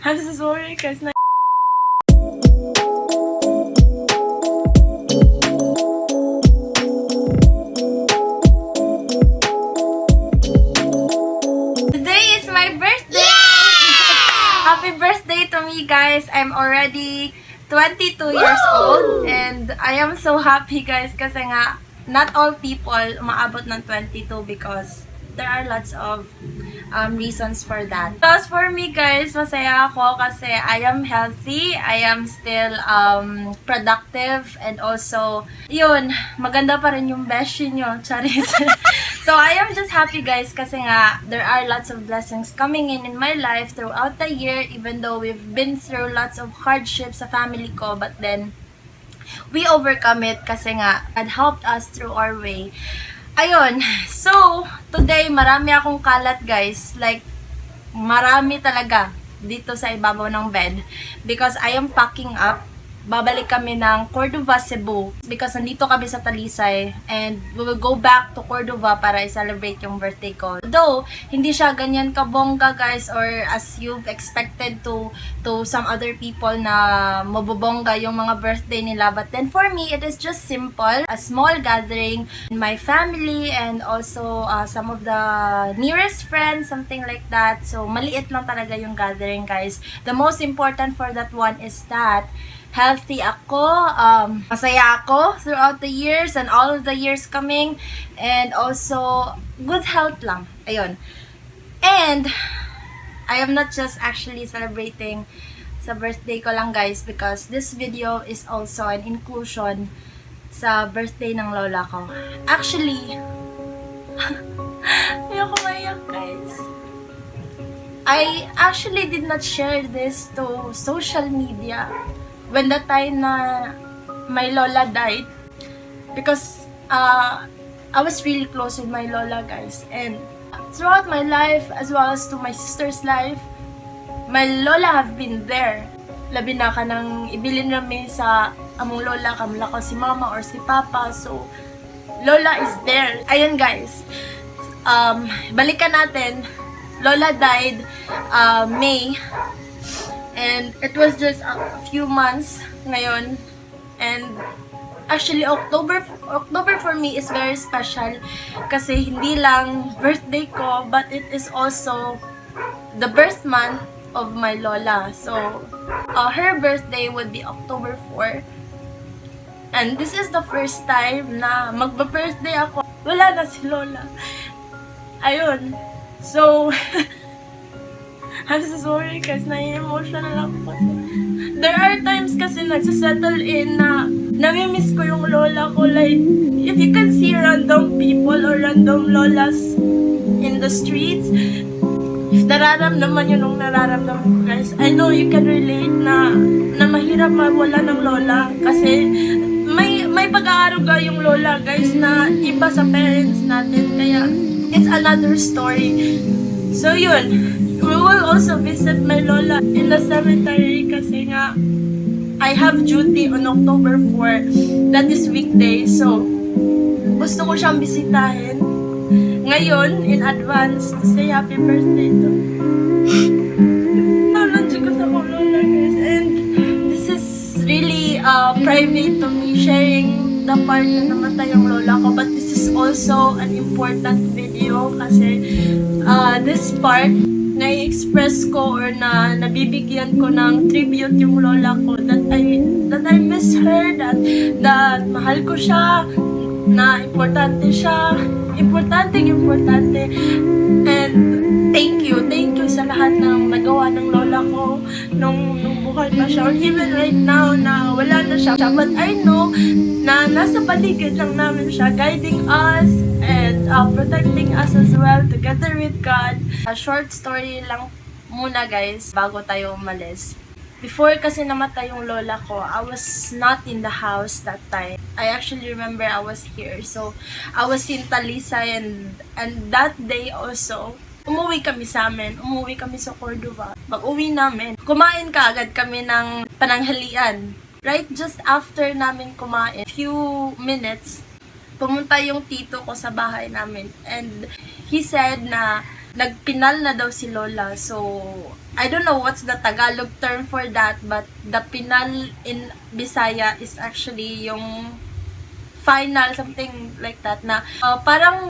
I'm so sorry guys. Today is my birthday! Happy birthday to me guys! I'm already 22 years old and I am so happy guys kasi nga not all people umaabot ng 22 because there are lots of reasons for that. Because for me guys, masaya ako kasi I am healthy, I am still productive, and also, yun, maganda pa rin yung beshi nyo, charis. So I am just happy guys kasi nga there are lots of blessings coming in my life throughout the year, even though we've been through lots of hardships sa family ko, but then we overcome it kasi nga God helped us through our way. Ayun, so, today, marami akong kalat, guys. Like, marami talaga dito sa ibabaw ng bed. Because I am packing up. Babalik kami ng Cordova, Cebu. Because nandito kami sa Talisay. And we will go back to Cordova para i-celebrate yung birthday ko. Though, hindi siya ganyan kabongga, guys, or as you've expected to some other people na mabubongga yung mga birthday nila. But then for me, it is just simple. A small gathering in my family and also some of the nearest friends, something like that. So, maliit lang talaga yung gathering, guys. The most important for that one is that healthy ako, masaya ako throughout the years and all of the years coming, and also good health lang. Ayun. And I am not just actually celebrating sa birthday ko lang guys, because this video is also an inclusion sa birthday ng lola ko. Actually, ayoko maiyak guys. I actually did not share this to social media when the time na my lola died, because I was really close with my lola guys, and throughout my life as well as to my sister's life, my lola have been there. Labi na ka nang ibilin namin sa among lola, kamula ko si mama or si papa, so lola is there. Ayun guys, balikan natin. Lola died May. And it was just a few months ngayon. And actually, October for me is very special. Kasi hindi lang birthday ko, but it is also the birth month of my lola. So, her birthday would be October 4. And this is the first time na magba-birthday ako. Wala na si lola. Ayun. So, I'm so sorry guys, nai-emotional ako kasi. There are times kasi nagsasettle in na nami-miss ko yung lola ko. Like, if you can see random people or random lolas in the streets, if nararamdaman yun nung nararamdaman ko guys, I know you can relate na mahirap mawala ng lola. Kasi may pag-aaruga yung lola guys na iba sa parents natin. Kaya, it's another story. So yun, we will also visit my lola in the cemetery kasi nga I have duty on October 4. That is weekday. So, gusto ko siyang bisitahin ngayon in advance to say happy birthday to nandiyan ko sa lola guys. And this is really private to me sharing the part na namatay yung lola ko. But this is also an important video kasi this part na-express ko or na nabibigyan ko ng tribute yung lola ko, that I miss her, that mahal ko siya, na importante siya, importante, and thank you sa lahat ng nagawa ng lola ko nung buhay pa siya, or even right now na wala na siya, but I know na nasa paligid lang namin siya, guiding us and protecting us as well together with God. A short story lang muna guys bago tayo umalis. Before kasi namatay yung lola ko, I was not in the house that time. I actually remember I was here. So, I was in Talisay, and that day also, umuwi kami sa amin. Umuwi kami sa Cordova. Pag-uwi namin, kumain kaagad kami ng pananghalian. Right just after namin kumain, few minutes, pumunta yung tito ko sa bahay namin. And he said na nagpinal na daw si lola. So, I don't know what's the Tagalog term for that, but the Pinal in Bisaya is actually yung final, something like that, na parang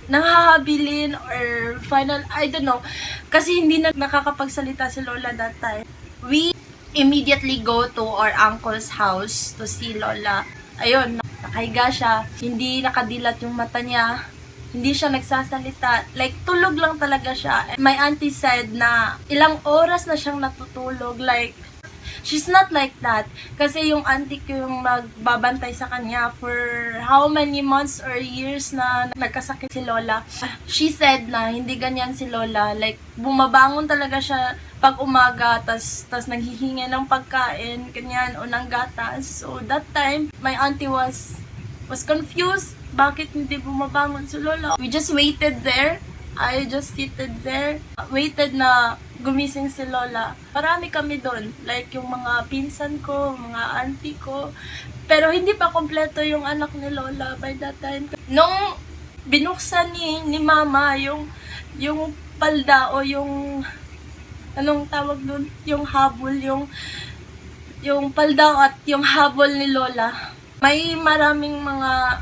nanghahabilin or final, I don't know. Kasi hindi na nakakapagsalita si Lola that time. We immediately go to our uncle's house to see Lola. Ayun, nakahiga siya, hindi nakadilat yung mata niya, hindi siya nagsasalita, like tulog lang talaga siya. My auntie said na ilang oras na siyang natutulog, like she's not like that. Kasi yung auntie ko yung magbabantay sa kanya for how many months or years na nagkasakit si Lola. She said na hindi ganyan si Lola. Like, bumabangon talaga siya pag umaga, tas naghihingi ng pagkain, ganyan, o ng gatas. So, that time, my auntie was confused. Bakit hindi bumabangon si Lola? We just waited there. I just seated there. Waited na gumising si Lola. Marami kami doon. Like, yung mga pinsan ko, mga auntie ko. Pero hindi pa kompleto yung anak ni Lola by that time. Nung binuksan ni Mama yung palda o yung anong tawag doon? Yung habol, yung palda at yung habol ni Lola. May maraming mga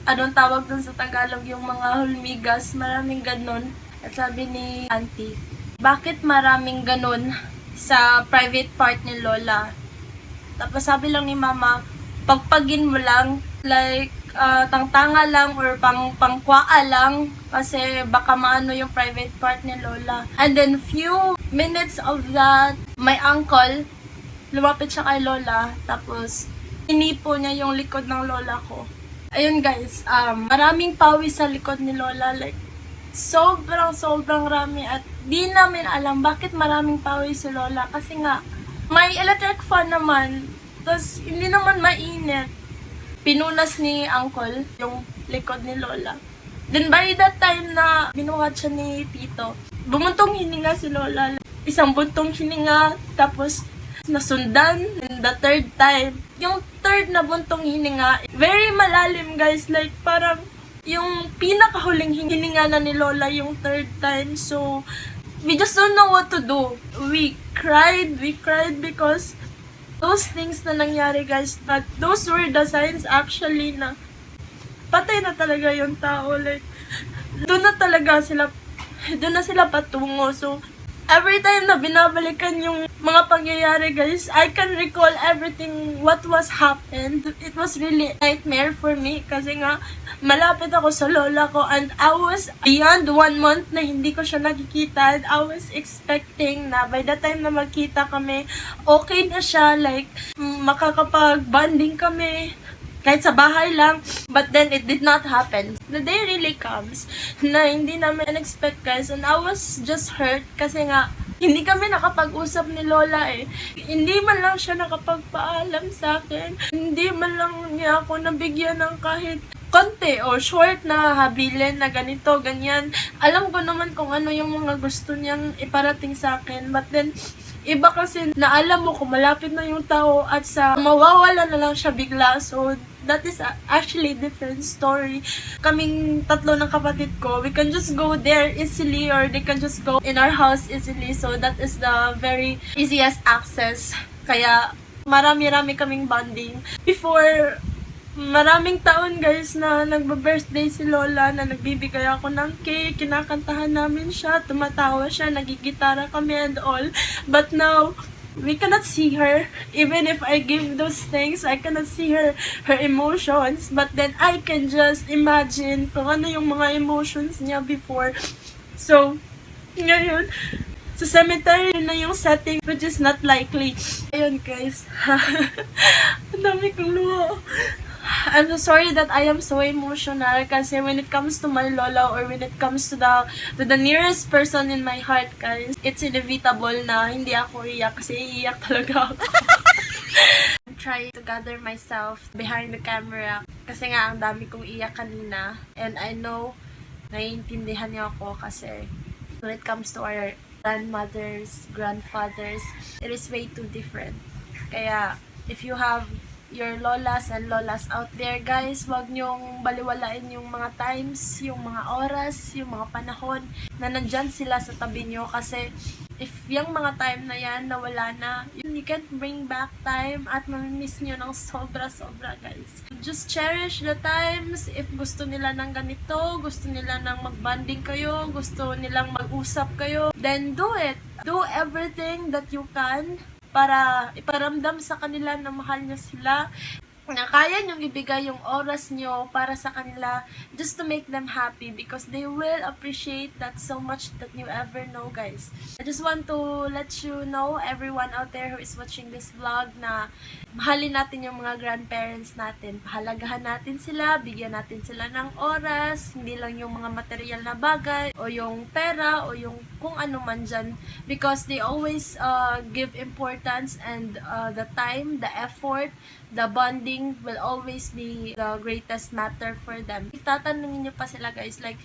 anong tawag dun sa Tagalog, yung mga hulmigas, maraming ganon. At sabi ni auntie, bakit maraming ganon sa private part ni Lola? Tapos sabi lang ni Mama, pagpagin mo lang, like, tangtanga lang or pangkwaa lang kasi baka maano yung private part ni Lola. And then few minutes of that, my uncle, lumapit siya kay Lola, tapos inipo niya yung likod ng Lola ko. Ayun guys, maraming pawis sa likod ni Lola, like, sobrang rami at di namin alam bakit maraming pawis si Lola kasi nga, may electric fan naman, tapos hindi naman mainit. Pinunas ni Uncle yung likod ni Lola. Then by that time na binuhat siya ni Tito, bumuntong hininga si Lola. Isang buntong hininga, tapos nasundan the third time. Yung third na buntong hininga, very malalim guys, like parang yung pinakahuling hininga na ni Lola yung third time. So, we just don't know what to do. We cried because those things na nangyari guys, but those were the signs actually na patay na talaga yung tao. Like, doon na sila patungo. So, every time na binabalikan yung mga pangyayari guys, I can recall everything what was happened. It was really a nightmare for me kasi nga malapit ako sa lola ko and I was beyond 1 month na hindi ko siya nakikita and I was expecting na by the time na magkita kami, okay na siya, like makakapag-bonding kami kahit sa bahay lang. But then, it did not happen. The day really comes na hindi namin expect guys. And I was just hurt kasi nga, hindi kami nakapag-usap ni Lola eh. Hindi man lang siya nakapagpaalam sa akin. Hindi man lang niya ako nabigyan ng kahit konti o short na habilin na ganito, ganyan. Alam ko naman kung ano yung mga gusto niyang iparating sa akin. But then, iba kasi na alam mo kung malapit na yung tao at sa mawawala na lang siya bigla. So, that is actually a different story. Kaming tatlo ng kapatid ko, we can just go there easily or they can just go in our house easily. So, that is the very easiest access. Kaya, marami-rami kaming bonding. Before, maraming taon guys na nagba-birthday si Lola, na nagbibigay ako ng cake, kinakantahan namin siya, tumatawa siya, nagigitara kami and all. But now, we cannot see her. Even if I give those things, I cannot see her emotions. But then, I can just imagine kung ano yung mga emotions niya before. So, ngayon, sa cemetery na yung setting, which is not likely. Ayun guys, ang dami kong luha. I'm so sorry that I am so emotional kasi when it comes to my lola or when it comes to the nearest person in my heart guys, it's inevitable na hindi ako iyak kasi iiyak talaga ako. I'm trying to gather myself behind the camera kasi nga ang dami kong iyak kanina and I know naiintindihan niyo ako kasi when it comes to our grandmothers, grandfathers, it is way too different. Kaya if you have your lolas and lolas out there, guys. Huwag nyong baliwalain yung mga times, yung mga oras, yung mga panahon na nandyan sila sa tabi nyo. Kasi if yung mga time na yan nawala na, you can't bring back time at mamimiss nyo ng sobra-sobra, guys. Just cherish the times. If gusto nila ng ganito, gusto nila ng magbanding kayo, gusto nilang mag-usap kayo, then do it. Do everything that you can para iparamdam sa kanila na mahal nyo sila, na kaya nyong ibigay yung oras nyo para sa kanila just to make them happy, because they will appreciate that so much that you ever know, guys. I just want to let you know, everyone out there who is watching this vlog, na mahalin natin yung mga grandparents natin. Pahalagahan natin sila, bigyan natin sila ng oras, hindi lang yung mga material na bagay, o yung pera, o yung kung ano man dyan, because they always give importance, and the time, the effort, the bonding will always be the greatest matter for them. If tatanungin niyo pa sila, guys, like,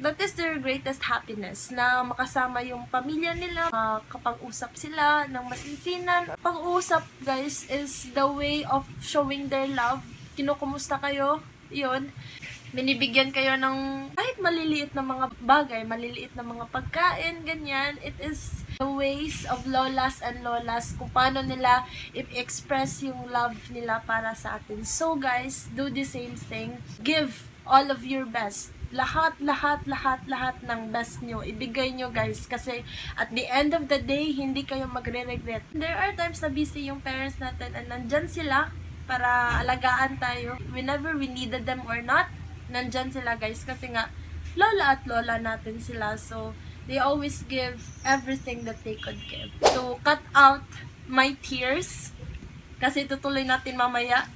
that is their greatest happiness, na makasama yung pamilya nila, kapag-usap sila ng masinsinan. Pag-usap, guys, is the way of showing their love. Kinukumusta kayo, yun. Binibigyan kayo ng kahit maliliit na mga bagay, maliliit na mga pagkain, ganyan. It is the ways of lolas and lolas kung paano nila i-express yung love nila para sa atin. So guys, do the same thing. Give all of your best. Lahat ng best nyo. Ibigay nyo, guys. Kasi at the end of the day, hindi kayo magre-regret. There are times na busy yung parents natin and nandyan sila para alagaan tayo. Whenever we needed them or not, nandyan sila, guys, kasi nga lola at lola natin sila, so they always give everything that they could give. So cut out my tears kasi tutuloy natin mamaya.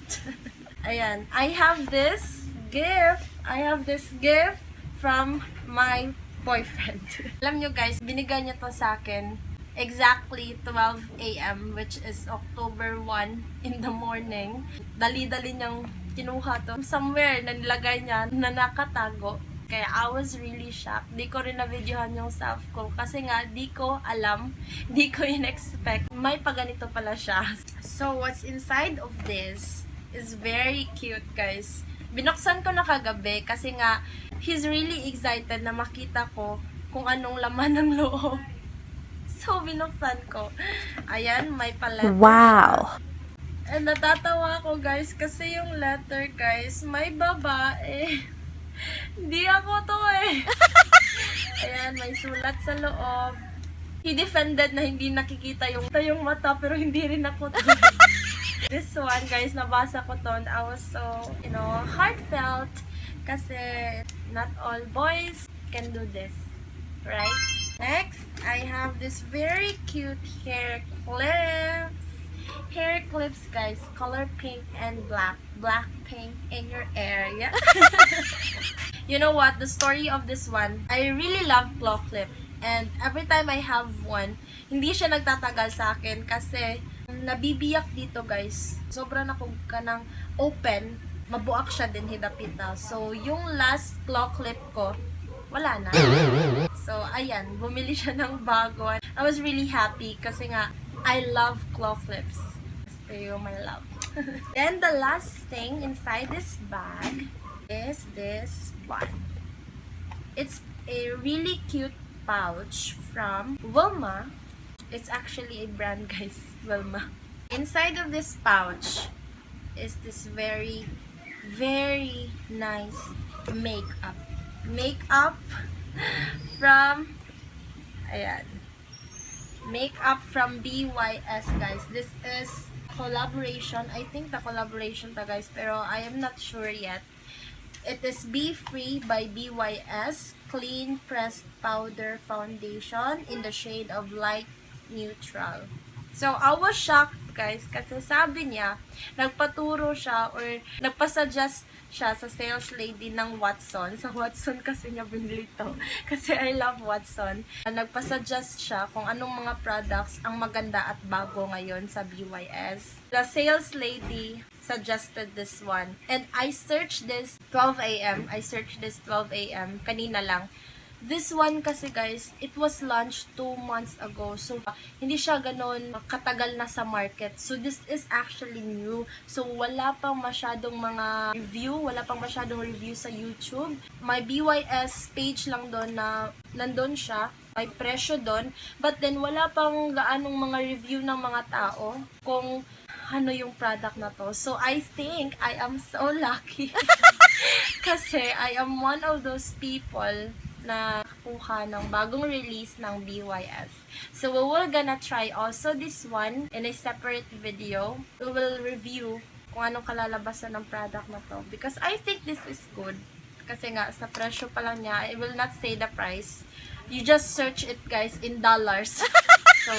Ayan, I have this gift from my boyfriend. Alam nyo, guys, binigay niya to sa akin exactly 12 a.m. which is October 1 in the morning. Dali-dali niyang kinuha to somewhere na nilagay niya na nakatago. Kaya I was really shocked. Di ko rin na-videohan yung self ko kasi nga di ko alam, di ko in-expect. May paganito pala siya. So what's inside of this is very cute, guys. Binuksan ko na kagabi kasi nga he's really excited na makita ko kung anong laman ng loob. So binuksan ko. Ayan, may paleta. Wow! And natatawa ako, guys, kasi yung letter, guys, may babae. Hindi ako to eh. Ayan, may sulat sa loob. He defended na hindi nakikita yung mata, pero hindi rin ako to. This one, guys, nabasa ko to, and I was so, heartfelt. Kasi not all boys can do this. Right? Next, I have this very cute hair clips, guys, color pink and black pink in your area. You know what, the story of this one, I really love claw clip, and every time I have one, hindi siya nagtatagal sa akin kasi nabibiyak dito, guys. Sobra na kung ka ng open, mabuak siya din hidapita. So yung last claw clip ko, wala na. So ayan, bumili siya ng bago. I was really happy kasi nga I love claw clips. To you, my love. Then the last thing inside this bag is this one. It's a really cute pouch from Wilma. It's actually a brand, guys, Wilma. Inside of this pouch is this very, very nice makeup. Makeup from, ayan, makeup from BYS, guys. This is collaboration. I think the collaboration to, guys, pero I am not sure yet. It is Be Free by BYS Clean Pressed Powder Foundation in the shade of light neutral. So I was shocked, guys, kasi sabi niya, nagpaturo siya or nagpasuggest siya sa sales lady ng Watson. Sa Watson kasi niya binili to. Kasi I love Watson. Nagpasuggest siya kung anong mga products ang maganda at bago ngayon sa BYS. The sales lady suggested this one. And I searched this 12 a.m. Kanina lang. This one kasi guys, it was launched 2 months ago. So, hindi siya ganun katagal na sa market. So, this is actually new. So, wala pang masyadong mga review. Wala pang masyadong review sa YouTube. May BYS page lang doon na nandun siya. May presyo doon. But then, wala pang gaanong mga review ng mga tao kung ano yung product na to. So, I think I am so lucky. Kasi I am one of those people na kuha ng bagong release ng BYS. So, we will gonna try also this one in a separate video. We will review kung anong kalalabasan ng product na to. Because I think this is good. Kasi nga, sa presyo pa lang niya, I will not say the price. You just search it guys in dollars. So,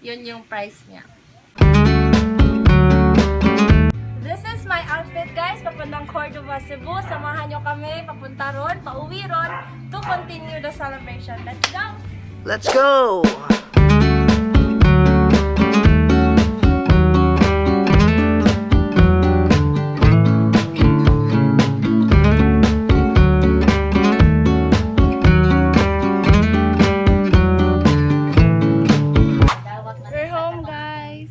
yun yung price niya. This is my outfit guys, papuntang Cordova, Cebu. Samahan nyo kami, papunta ron, pauwi ron, to continue the celebration. Let's go! Let's go! We're home guys!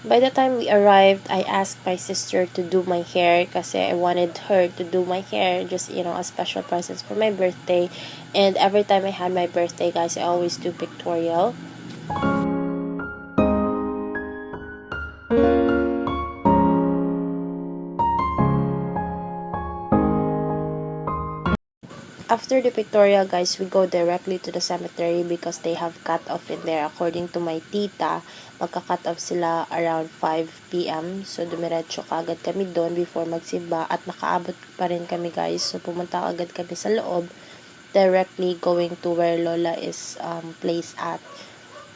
By the time we arrived, I asked my sister to do my hair kasi I wanted her to do my hair, just, you know, a special present for my birthday. And every time I had my birthday, guys, I always do pictorial. After the pictorial, guys, we go directly to the cemetery because they have cut-off in there. According to my tita, magka-cut-off sila around 5 p.m. So, dumiretso kagad kami doon before magsimba at nakaabot pa rin kami, guys. So, pumunta agad kami sa loob, directly going to where Lola is placed at.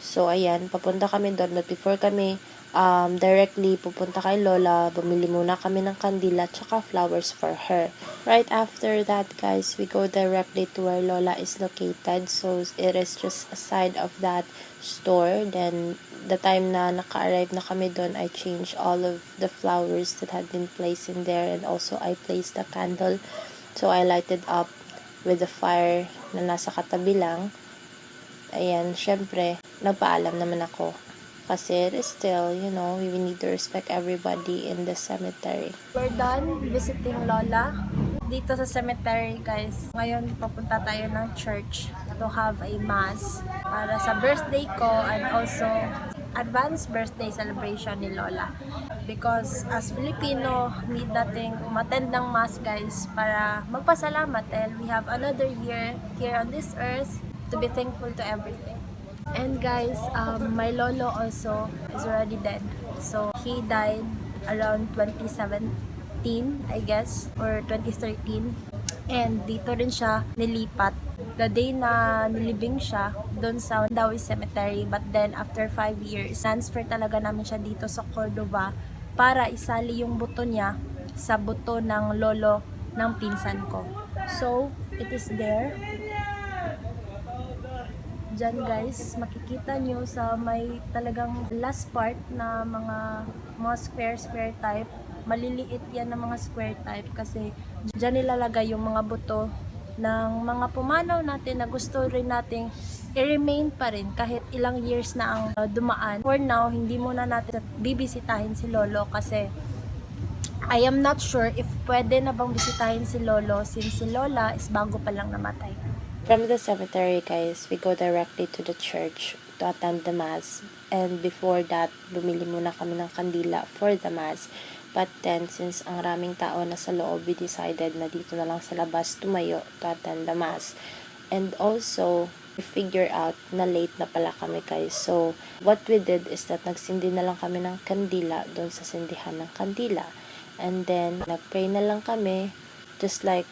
So, ayan, papunta kami doon. But before kami directly pupunta kay Lola, bumili muna kami ng kandila tsaka flowers for her. Right after that, guys, we go directly to where Lola is located. So, it is just aside of that store. Then, the time na naka-arrive na kami doon, I changed all of the flowers that had been placed in there, and also I placed the candle. So, I lighted up with the fire na nasa katabi lang. Ayan, syempre, nagpaalam naman ako. Kasi it is still, you know, we need to respect everybody in the cemetery. We're done visiting Lola dito sa cemetery, guys. Ngayon, papunta tayo ng church to have a mass para sa birthday ko and also advanced birthday celebration ni Lola. Because as Filipino, need nating umattend ng mass, guys, para magpasalamat and we have another year here on this earth to be thankful to everything. And guys, my lolo also is already dead. So, he died around 2017, I guess, or 2013. And dito rin siya nilipat. The day na nilibing siya, doon sa Dawi Cemetery. But then, after 5 years, transfer talaga namin siya dito sa Cordova para isali yung buto niya sa buto ng lolo ng pinsan ko. So, it is there. Diyan guys, makikita nyo sa may talagang last part na mga square type. Maliliit yan na mga square type kasi diyan nilalagay yung mga buto ng mga pumanaw natin na gusto rin nating i-remain pa rin kahit ilang years na ang dumaan. For now, hindi muna natin bibisitahin si Lolo kasi I am not sure if pwede na bang bisitahin si Lolo since si Lola is bago pa lang namatay. From the cemetery, guys, we go directly to the church to attend the mass. And before that, bumili muna kami ng kandila for the mass. But then, since ang raming tao na sa loob, we decided na dito na lang sa labas tumayo to attend the mass. And also, we figure out na late na pala kami, guys. So, what we did is that nagsindi na lang kami ng kandila doon sa sindihan ng kandila. And then, nagpray na lang kami, just like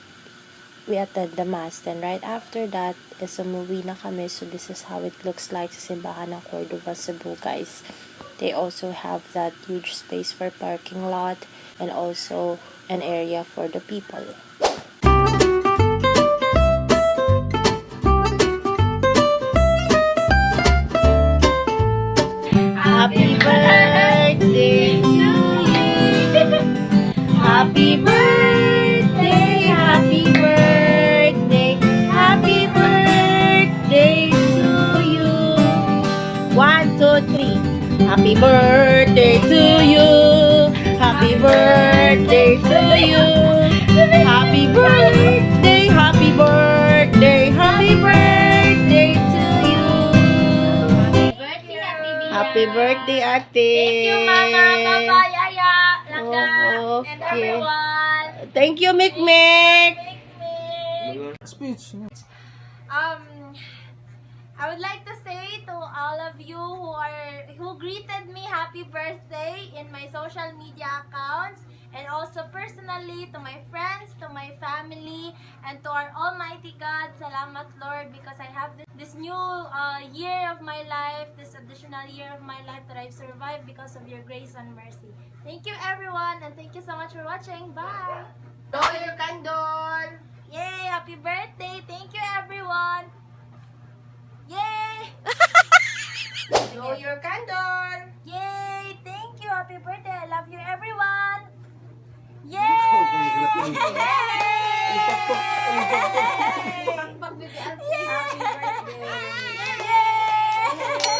we attend the mass. Then right after that is umuwi na kami. So this is how it looks like sa simbahan ng Cordova, Cebu, guys. They also have that huge space for parking lot and also an area for the people. Happy birthday to you. Happy birthday, happy birthday, happy birthday. 1, 2, 3. Happy birthday to you. Happy birthday to you. Happy birthday, happy birthday, happy birthday to you. Happy birthday, ate. Thank you, Mama, Papa, Yaya, Langga, Oh, and okay. everyone. Thank you, Mikmik. Speech. I would like to say to all of you who greeted me happy birthday in my social media accounts, and also personally to my friends, to my family, and to our Almighty God. Salamat, Lord, because I have this new year of my life, this additional year of my life that I've survived because of your grace and mercy. Thank you, everyone, and thank you so much for watching. Bye! Blow your candle! Yay! Happy birthday! Thank you, everyone! Yay! Blow your candle! Yay! Thank you! Happy birthday! I love you, everyone! Yay! Happy birthday! Yay!